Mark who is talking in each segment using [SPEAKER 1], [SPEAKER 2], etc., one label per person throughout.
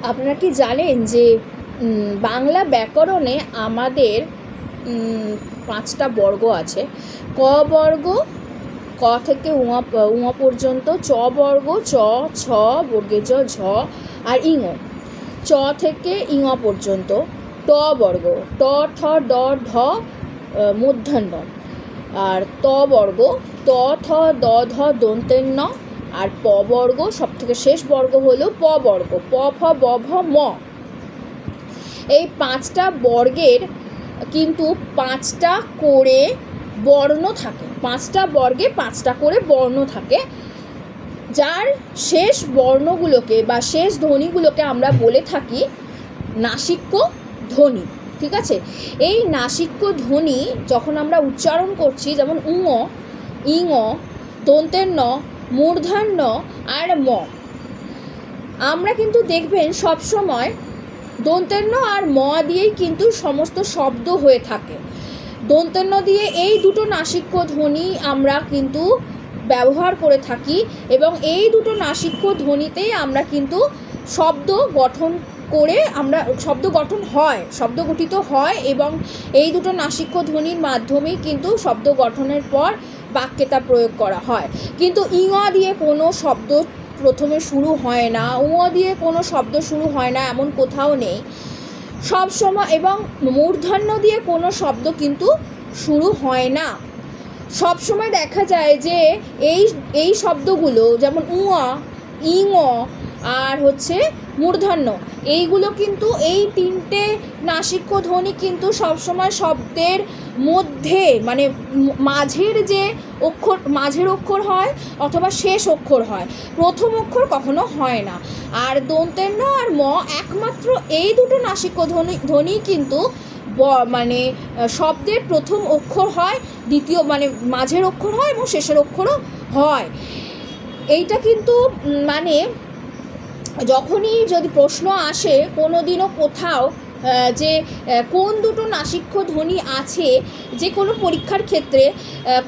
[SPEAKER 1] আপনারা কি জানেন যে বাংলা ব্যাকরণে আমাদের 5টা বর্গ আছে। ক বর্গ, ক থেকে উঙ পর্যন্ত, চ বর্গ, চ, ছ, বর্গে জ, ঝ আর ইঙ, চ থেকে ইঙ পর্যন্ত, ট বর্গ, ট, ঠ, ড, ঢ, মূর্ধন্য, আর ত বর্গ, ত, থ, দ, ধ, দন্তের ন, আর প বর্গ, সব থেকে শেষ বর্গ হলো প বর্গ, প, ফ, ব, ভ, ম। এই 5টা বর্গের কিন্তু 5টা করে বর্ণ থাকে, 5টা বর্গে 5টা করে বর্ণ থাকে, যার শেষ বর্ণগুলোকে বা শেষ ধ্বনিগুলোকে আমরা বলে থাকি নাসিক্য ধ্বনি। ঠিক আছে, এই নাসিক্য ধ্বনি যখন আমরা উচ্চারণ করছি, যেমন উঙ, ইঙ, দন্তের ন, মূর্ধন্য আর ম, আমরা কিন্তু দেখবেন সবসময় দন্তের ন আর ম দিয়েই কিন্তু সমস্ত শব্দ হয়ে থাকে। দন্তের ন দিয়ে এই দুটো নাসিক্য ধ্বনি আমরা কিন্তু ব্যবহার করে থাকি, এবং এই দুটো নাসিক্য ধ্বনিতেই আমরা কিন্তু শব্দ গঠন করে শব্দ গঠিত হয়, এবং এই দুটো নাসিক্য ধ্বনির মাধ্যমেই কিন্তু শব্দ গঠনের পর বাক্যে তা প্রয়োগ করা হয়। কিন্তু ইঙা দিয়ে কোনো শব্দ প্রথমে শুরু হয় না, উঙ দিয়ে কোনো শব্দ শুরু হয় না, এমন কোথাও নেই সব সময়, এবং মূর্ধন্য দিয়ে কোনো শব্দ কিন্তু শুরু হয় না। সব সময় দেখা যায় যে এই শব্দগুলো, যেমন উঙা, ইঙ আর মূর্ধন্য, এইগুলো কিন্তু এই 3টে নাসিক্য ধ্বনি কিন্তু সবসময় শব্দের মধ্যে, মানে মাঝের অক্ষর হয় অথবা শেষ অক্ষর হয়, প্রথম অক্ষর কখনো হয় না। আর দন্তের ন আর ম একমাত্র এই দুটো নাসিক্য ধ্বনি কিন্তু মানে শব্দের প্রথম অক্ষর হয়, দ্বিতীয় মানে মাঝের অক্ষর হয় এবং শেষের অক্ষরও হয়। এইটা কিন্তু মানে যখনই যদি প্রশ্ন আসে কোনো দিনও কোথাও যে কোন দুটো নাসিক্য ধ্বনি আছে, যে কোনো পরীক্ষার ক্ষেত্রে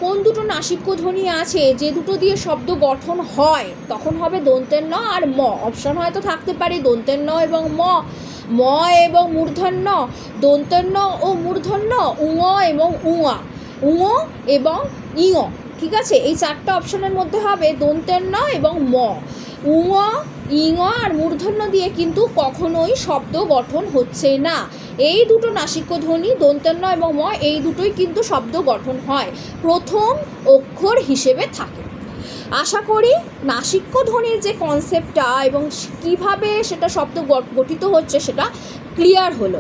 [SPEAKER 1] কোন দুটো নাসিক্য ধ্বনি আছে যে দুটো দিয়ে শব্দ গঠন হয়, তখন হবে দন্তের ন আর ম। অপশন হয়তো থাকতে পারে দন্তের ন এবং ম এবং মূর্ধন্য, দন্তের ন ও মূর্ধন্য, উঙ এবং উঙা, উঙ এবং ইঙ। ঠিক আছে, এই 4টা অপশনের মধ্যে হবে দন্তের ন এবং ম। উঙ, ইঙ আর মূর্ধন্য দিয়ে কিন্তু কখনোই শব্দ গঠন হচ্ছে না। এই দুটো নাসিক্য ধ্বনি দন্তের ন এবং ম, এই দুটোই কিন্তু শব্দ গঠন হয়, প্রথম অক্ষর হিসেবে থাকে। আশা করি নাসিক্য ধ্বনির যে কনসেপ্টটা এবং কীভাবে সেটা শব্দ গঠিত হচ্ছে সেটা ক্লিয়ার হলো।